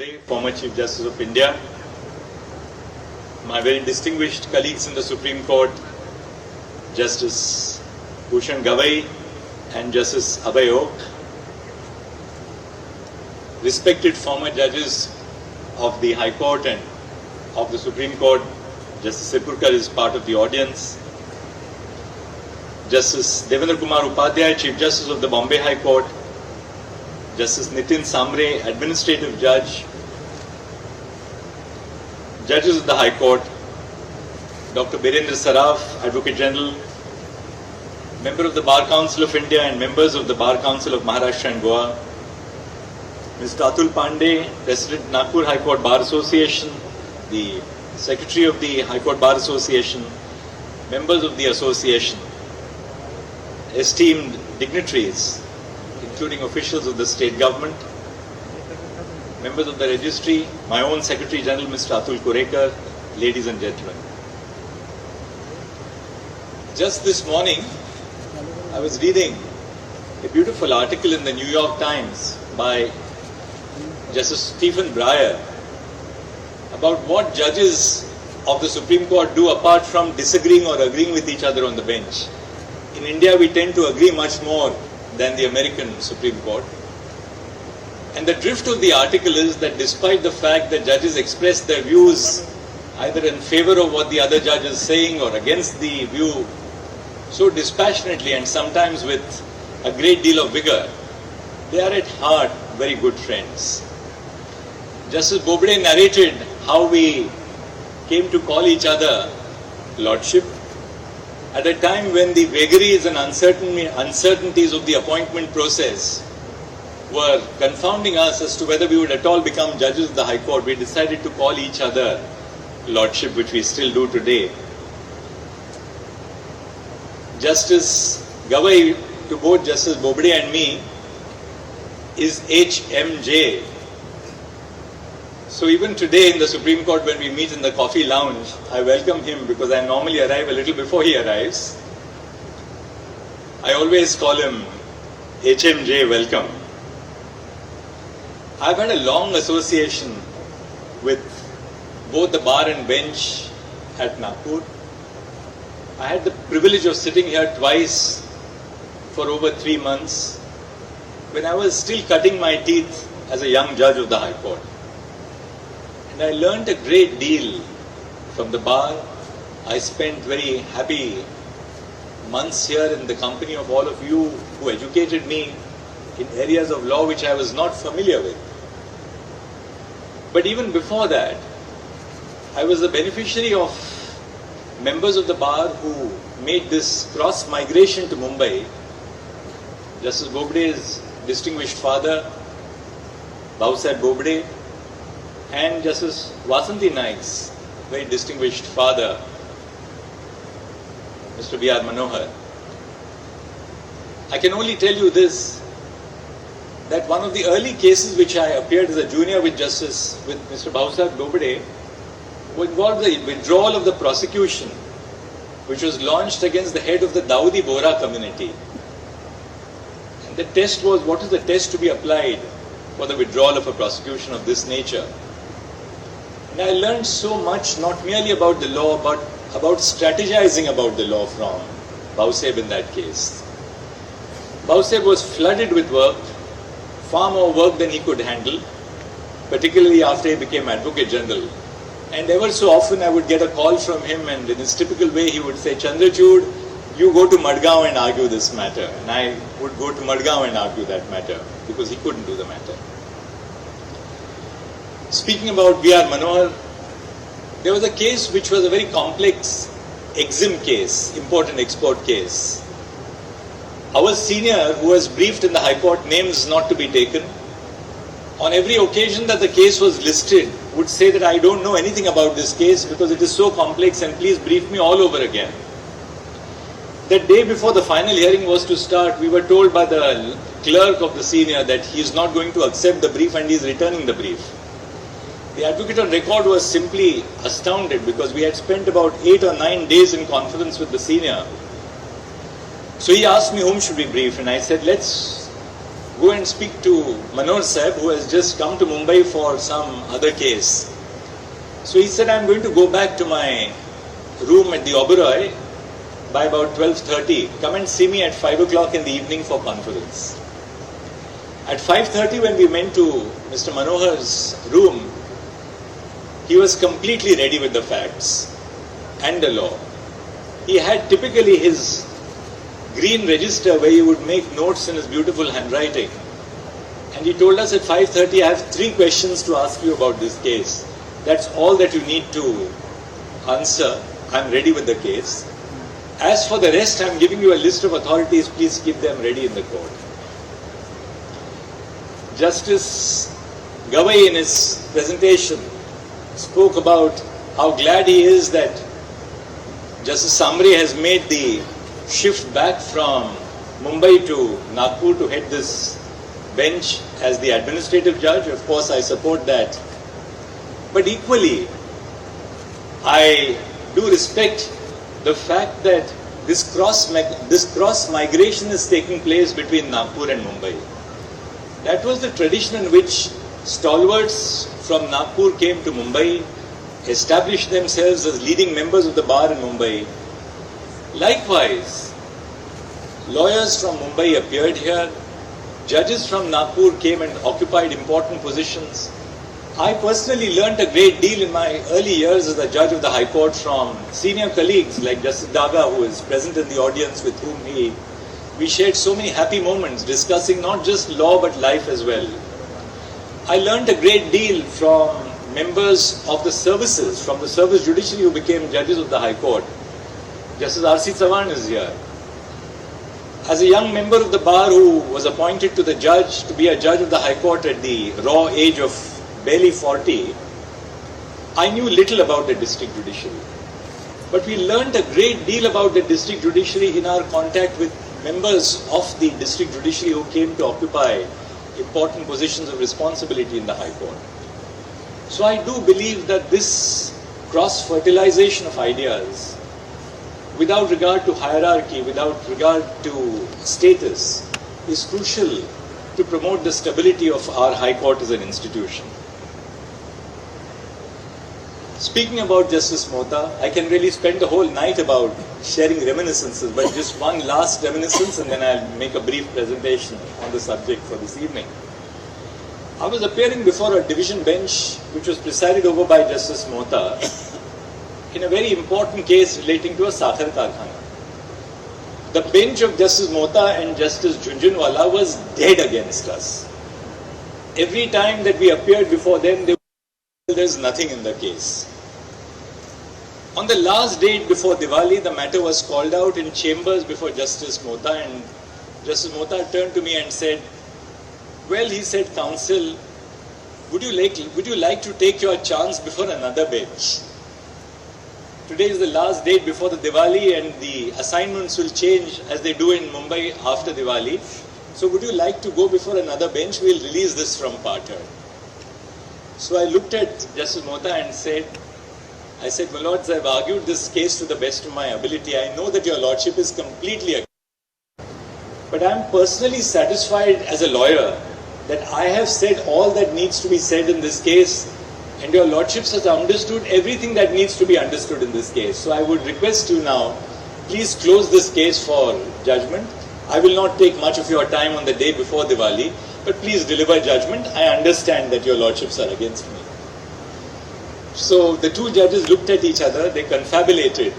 Bobde, former Chief Justice of India, my very distinguished colleagues in the Supreme Court, Justice Bhushan Gavai and Justice Abhay Oak, respected former judges of the High Court and of the Supreme Court, Justice Sirpurkar is part of the audience, Justice Devendra Kumar Upadhyay, Chief Justice of the Bombay High Court, Justice Nitin Samre, Administrative Judge, Judges of the High Court, Dr. Birendra Saraf, Advocate General, Member of the Bar Council of India and members of the Bar Council of Maharashtra and Goa, Mr. Atul Pandey, President Nagpur High Court Bar Association, the Secretary of the High Court Bar Association, members of the association, esteemed dignitaries, including officials of the state government, members of the registry, my own Secretary General Mr. Atul Kurekar, ladies and gentlemen. Just this morning, I was reading a beautiful article in the New York Times by Justice Stephen Breyer about what judges of the Supreme Court do apart from disagreeing or agreeing with each other on the bench. In India, we tend to agree much more than the American Supreme Court. And the drift of the article is that despite the fact that judges express their views either in favor of what the other judge is saying or against the view so dispassionately and sometimes with a great deal of vigor, they are at heart very good friends. Justice Bobde narrated how we came to call each other Lordship at a time when the vagaries and uncertainties of the appointment process were confounding us as to whether we would at all become judges of the High Court. We decided to call each other Lordship, which we still do today. Justice Gavai, to both Justice Bobde and me, is HMJ. So even today in the Supreme Court, when we meet in the coffee lounge, I welcome him because I normally arrive a little before he arrives. I always call him HMJ, welcome. I've had a long association with both the bar and bench at Nagpur. I had the privilege of sitting here twice for over 3 months when I was still cutting my teeth as a young judge of the High Court. And I learned a great deal from the bar. I spent very happy months here in the company of all of you who educated me in areas of law which I was not familiar with. But even before that, I was the beneficiary of members of the bar who made this cross-migration to Mumbai. Justice Bobde's distinguished father, Bhausaheb Bobde, and Justice Vasanti Naik's very distinguished father, Mr. B.R. Manohar. I can only tell you this, that one of the early cases which I appeared as a junior with Mr. Bhausaheb Bobde involved the withdrawal of the prosecution which was launched against the head of the Dawoodi Bohra community. And the test was, what is the test to be applied for the withdrawal of a prosecution of this nature? And I learned so much, not merely about the law, but about strategizing about the law from Bhausaheb in that case. Bhausaheb was flooded with work, far more work than he could handle, particularly after he became Advocate General. And ever so often I would get a call from him, and in his typical way he would say, Chandrachud, you go to Madgaon and argue this matter. And I would go to Madgaon and argue that matter because he couldn't do the matter. Speaking about B.R. Manohar, there was a case which was a very complex EXIM case, import and export case. Our senior, who was briefed in the High Court, names not to be taken, on every occasion that the case was listed, would say that I don't know anything about this case because it is so complex and please brief me all over again. The day before the final hearing was to start, we were told by the clerk of the senior that he is not going to accept the brief and he is returning the brief. The advocate on record was simply astounded because we had spent about 8 or 9 days in conference with the senior. So he asked me whom should we brief, and I said, let's go and speak to Manoj Sahib, who has just come to Mumbai for some other case. So he said, I'm going to go back to my room at the Oberoi by about 12:30. Come and see me at 5 o'clock in the evening for conference. At 5:30, when we went to Mr. Manohar's room, he was completely ready with the facts and the law. He had typically his green register where he would make notes in his beautiful handwriting. And he told us at 5:30, I have 3 questions to ask you about this case. That's all that you need to answer. I'm ready with the case. As for the rest, I'm giving you a list of authorities. Please keep them ready in the court. Justice Gavai in his presentation spoke about how glad he is that Justice Samre has made the shift back from Mumbai to Nagpur to head this bench as the administrative judge. Of course, I support that. But equally, I do respect the fact that this cross migration is taking place between Nagpur and Mumbai. That was the tradition in which stalwarts from Nagpur came to Mumbai, established themselves as leading members of the bar in Mumbai. Likewise, lawyers from Mumbai appeared here, judges from Nagpur came and occupied important positions. I personally learnt a great deal in my early years as a judge of the High Court from senior colleagues like Justice Daga, who is present in the audience, with whom we shared so many happy moments discussing not just law but life as well. I learnt a great deal from members of the services, from the service judiciary who became judges of the High Court. Justice R.C. Chavan is here. As a young member of the bar who was appointed to to be a judge of the High Court at the raw age of barely 40, I knew little about the district judiciary. But we learned a great deal about the district judiciary in our contact with members of the district judiciary who came to occupy important positions of responsibility in the High Court. So I do believe that this cross-fertilization of ideas, without regard to hierarchy, without regard to status, is crucial to promote the stability of our High Court as an institution. Speaking about Justice Mohta, I can really spend the whole night about sharing reminiscences, but just one last reminiscence and then I'll make a brief presentation on the subject for this evening. I was appearing before a division bench which was presided over by Justice Mohta in a very important case relating to a Sakhar Karkhana. The bench of Justice Mohta and Justice Jhunjhunwala was dead against us. Every time that we appeared before them, they would say, there's nothing in the case. On the last date before Diwali, the matter was called out in chambers before Justice Mohta, and Justice Mohta turned to me and said, well, he said, counsel, would you like to take your chance before another bench? Today is the last date before the Diwali and the assignments will change as they do in Mumbai after Diwali. So would you like to go before another bench? We'll release this from Pathar. So I looked at Justice Mohta and said, my lords, I've argued this case to the best of my ability. I know that your lordship is completely against it. But I'm personally satisfied as a lawyer that I have said all that needs to be said in this case, and your lordships has understood everything that needs to be understood in this case. So I would request you now, please close this case for judgment. I will not take much of your time on the day before Diwali, but please deliver judgment. I understand that your lordships are against me. So the two judges looked at each other, they confabulated,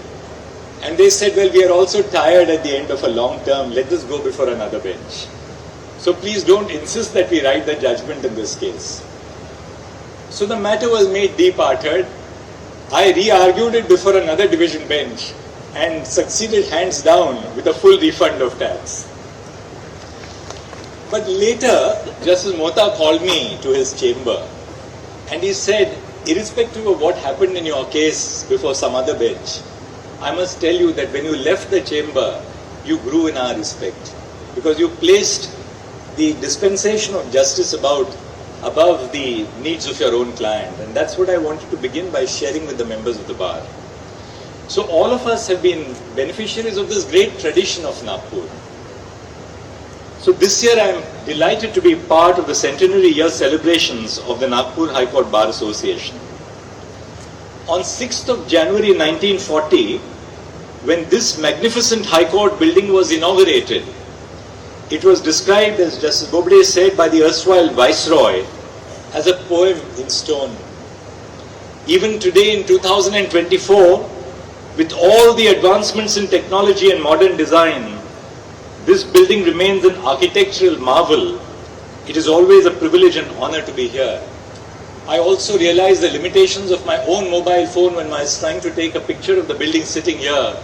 and they said, well, we are also tired at the end of a long term, let us go before another bench. So please don't insist that we write the judgment in this case. So the matter was made departed. I re-argued it before another division bench and succeeded hands down with a full refund of tax. But later, Justice Mohta called me to his chamber and he said, irrespective of what happened in your case before some other bench, I must tell you that when you left the chamber, you grew in our respect because you placed the dispensation of justice above the needs of your own client. And that's what I wanted to begin by sharing with the members of the bar. So all of us have been beneficiaries of this great tradition of Nagpur. So this year I am delighted to be part of the centenary year celebrations of the Nagpur High Court Bar Association. On 6th of January 1940, when this magnificent High Court building was inaugurated, it was described, as Justice Bobde said, by the erstwhile Viceroy as a poem in stone. Even today in 2024, with all the advancements in technology and modern design, this building remains an architectural marvel. It is always a privilege and honor to be here. I also realize the limitations of my own mobile phone when I was trying to take a picture of the building sitting here,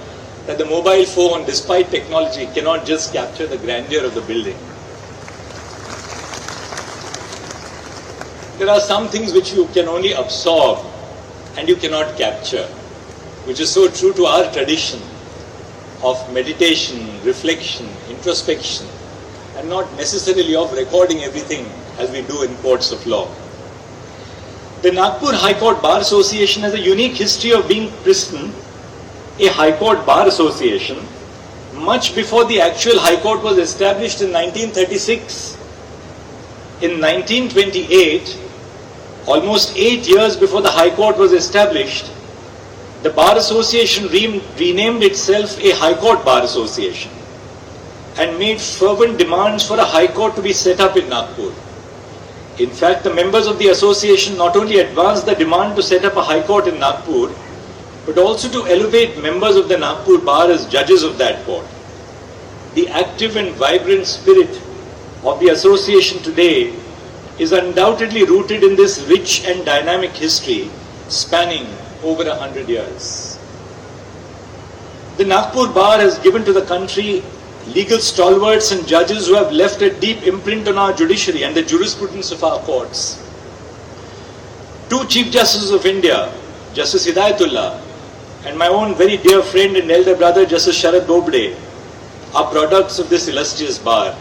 that the mobile phone, despite technology, cannot just capture the grandeur of the building. There are some things which you can only absorb and you cannot capture, which is so true to our tradition of meditation, reflection, introspection, and not necessarily of recording everything as we do in courts of law. The Nagpur High Court Bar Association has a unique history of being christened a High Court Bar Association much before the actual High Court was established in 1936. In 1928, almost 8 years before the High Court was established, the Bar Association renamed itself a High Court Bar Association and made fervent demands for a High Court to be set up in Nagpur. In fact, the members of the association not only advanced the demand to set up a High Court in Nagpur, but also to elevate members of the Nagpur Bar as judges of that court. The active and vibrant spirit of the association today is undoubtedly rooted in this rich and dynamic history spanning over 100 years. The Nagpur Bar has given to the country legal stalwarts and judges who have left a deep imprint on our judiciary and the jurisprudence of our courts. Two Chief Justices of India, Justice Hidayatullah and my own very dear friend and elder brother, Justice Sharad Bobde, are products of this illustrious bar.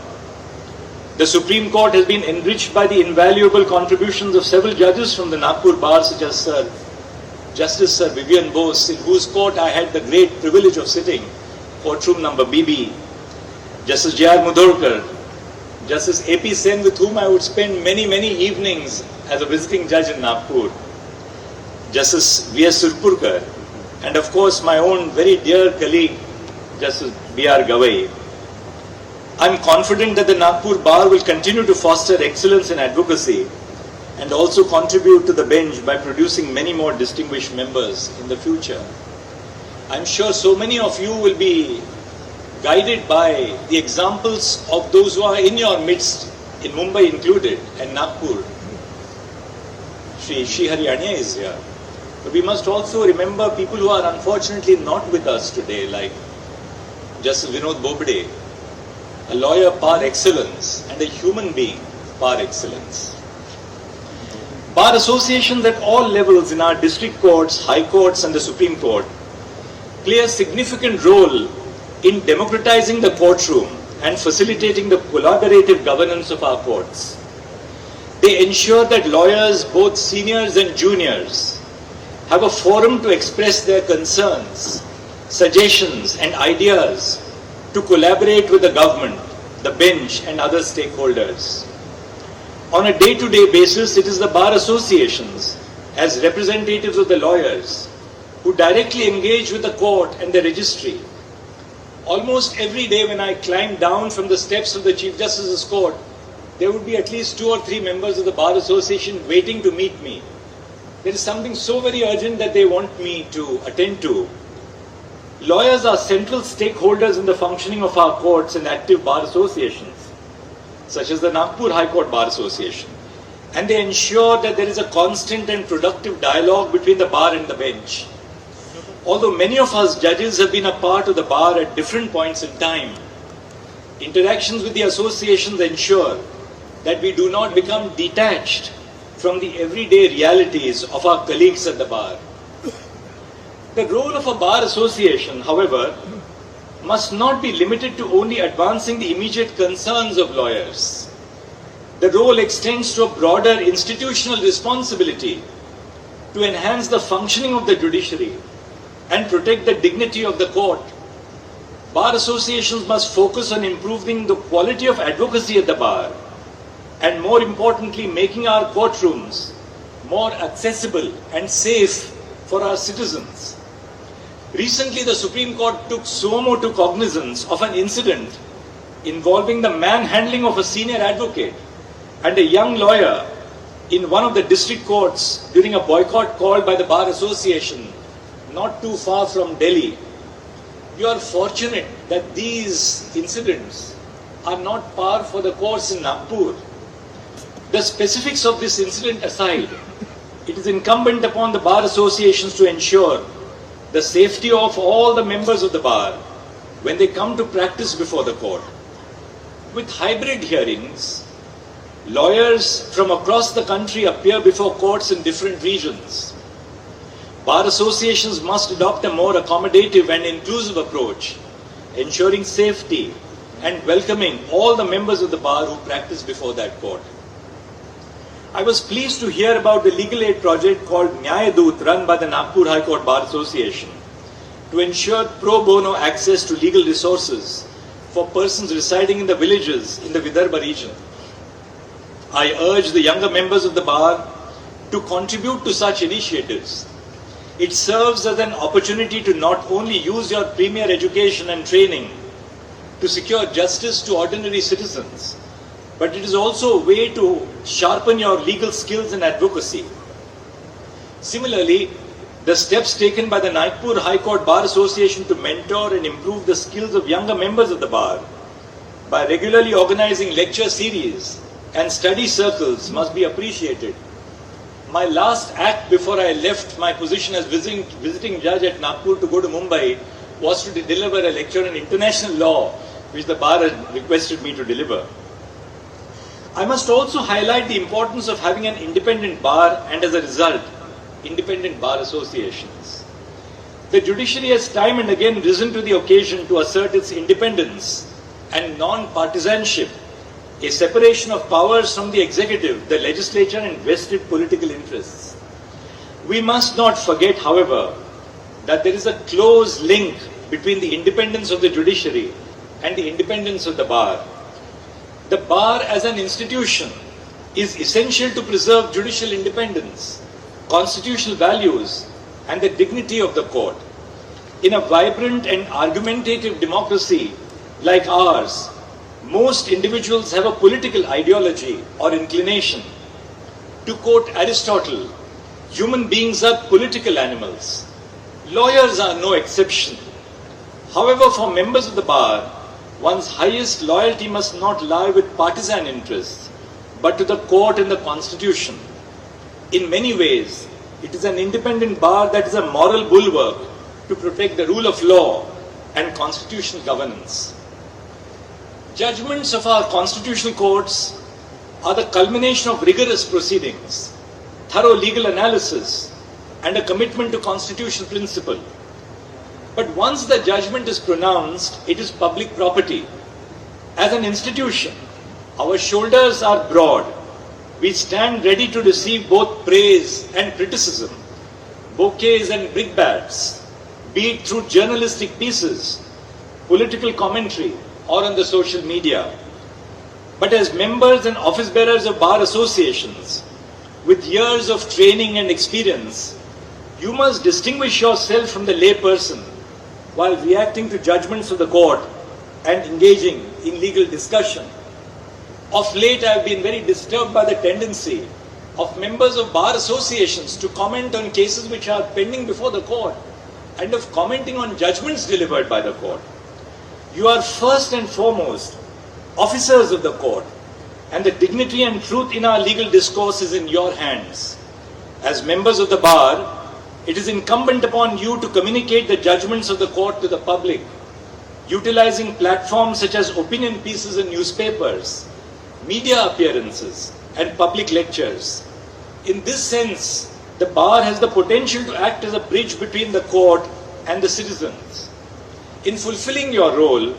The Supreme Court has been enriched by the invaluable contributions of several judges from the Nagpur Bar, such as Justice Sir Vivian Bose, in whose court I had the great privilege of sitting, courtroom number BB, Justice J.R. Mudhorkar, Justice A.P. Sen, with whom I would spend many evenings as a visiting judge in Nagpur, Justice V.S. Surpurkar, and of course my own very dear colleague, Justice B.R. Gavai. I am confident that the Nagpur Bar will continue to foster excellence in advocacy and also contribute to the bench by producing many more distinguished members in the future. I am sure so many of you will be guided by the examples of those who are in your midst, in Mumbai included, and Nagpur. Shri Haryanya is here. But we must also remember people who are unfortunately not with us today, like Justice Vinod Bobde, a lawyer par excellence and a human being par excellence. Bar associations at all levels in our district courts, high courts and the Supreme Court play a significant role in democratizing the courtroom and facilitating the collaborative governance of our courts. They ensure that lawyers, both seniors and juniors, have a forum to express their concerns, suggestions and ideas to collaborate with the government, the bench and other stakeholders. On a day-to-day basis, it is the bar associations, as representatives of the lawyers, who directly engage with the court and the registry. Almost every day when I climb down from the steps of the Chief Justice's court, there would be at least 2 or 3 members of the Bar Association waiting to meet me. There is something so very urgent that they want me to attend to. Lawyers are central stakeholders in the functioning of our courts and active bar associations, such as the Nagpur High Court Bar Association, and they ensure that there is a constant and productive dialogue between the bar and the bench. Although many of us judges have been a part of the bar at different points in time, interactions with the associations ensure that we do not become detached from the everyday realities of our colleagues at the bar. The role of a bar association, however, must not be limited to only advancing the immediate concerns of lawyers. The role extends to a broader institutional responsibility to enhance the functioning of the judiciary and protect the dignity of the court. Bar associations must focus on improving the quality of advocacy at the bar and, more importantly, making our courtrooms more accessible and safe for our citizens. Recently, the Supreme Court took suo motu cognizance of an incident involving the manhandling of a senior advocate and a young lawyer in one of the district courts during a boycott called by the Bar Association not too far from Delhi. You are fortunate that these incidents are not par for the course in Nagpur. The specifics of this incident aside, it is incumbent upon the bar associations to ensure the safety of all the members of the bar when they come to practice before the court. With hybrid hearings, lawyers from across the country appear before courts in different regions. Bar associations must adopt a more accommodative and inclusive approach, ensuring safety and welcoming all the members of the bar who practice before that court. I was pleased to hear about the legal aid project called Nyayadut run by the Nagpur High Court Bar Association to ensure pro bono access to legal resources for persons residing in the villages in the Vidarbha region. I urge the younger members of the bar to contribute to such initiatives. It serves as an opportunity to not only use your premier education and training to secure justice to ordinary citizens, but it is also a way to sharpen your legal skills and advocacy. Similarly, the steps taken by the Nagpur High Court Bar Association to mentor and improve the skills of younger members of the bar by regularly organizing lecture series and study circles must be appreciated. My last act before I left my position as visiting judge at Nagpur to go to Mumbai was to deliver a lecture on international law, which the bar had requested me to deliver. I must also highlight the importance of having an independent bar and, as a result, independent bar associations. The judiciary has time and again risen to the occasion to assert its independence and non-partisanship, a separation of powers from the executive, the legislature, and vested political interests. We must not forget, however, that there is a close link between the independence of the judiciary and the independence of the bar. The bar as an institution is essential to preserve judicial independence, constitutional values, and the dignity of the court. In a vibrant and argumentative democracy like ours, most individuals have a political ideology or inclination. To quote Aristotle, human beings are political animals. Lawyers are no exception. However, for members of the bar, one's highest loyalty must not lie with partisan interests, but to the court and the constitution. In many ways, it is an independent bar that is a moral bulwark to protect the rule of law and constitutional governance. Judgments of our constitutional courts are the culmination of rigorous proceedings, thorough legal analysis, and a commitment to constitutional principle. But once the judgment is pronounced, it is public property. As an institution, our shoulders are broad. We stand ready to receive both praise and criticism, bouquets and brickbats, be it through journalistic pieces, political commentary, or on the social media. But as members and office bearers of bar associations, with years of training and experience, you must distinguish yourself from the lay person while reacting to judgments of the court and engaging in legal discussion. Of late, I have been very disturbed by the tendency of members of bar associations to comment on cases which are pending before the court and of commenting on judgments delivered by the court. You are first and foremost officers of the court, and the dignity and truth in our legal discourse is in your hands. As members of the bar, it is incumbent upon you to communicate the judgments of the court to the public, utilizing platforms such as opinion pieces in newspapers, media appearances, and public lectures. In this sense, the bar has the potential to act as a bridge between the court and the citizens. In fulfilling your role,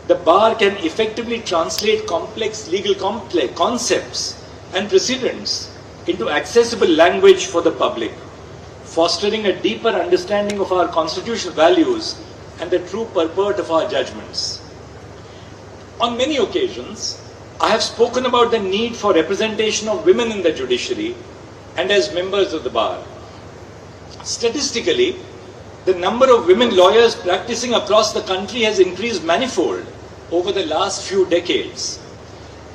the bar can effectively translate complex legal concepts and precedents into accessible language for the public, fostering a deeper understanding of our constitutional values and the true purport of our judgments. On many occasions, I have spoken about the need for representation of women in the judiciary and as members of the bar. Statistically, the number of women lawyers practicing across the country has increased manifold over the last few decades.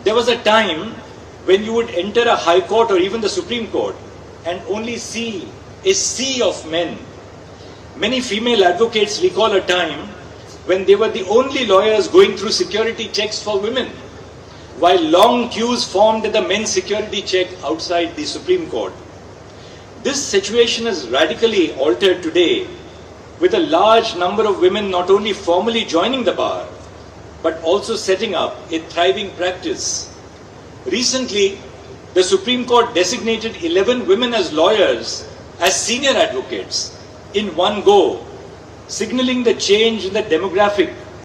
There was a time when you would enter a high court or even the Supreme Court and only see a sea of men. Many female advocates recall a time when they were the only lawyers going through security checks for women, while long queues formed at the men's security check outside the Supreme Court. This situation is radically altered today, with a large number of women not only formally joining the bar, but also setting up a thriving practice. Recently, the Supreme Court designated 11 women as lawyers as senior advocates in one go, signaling the change in the demographic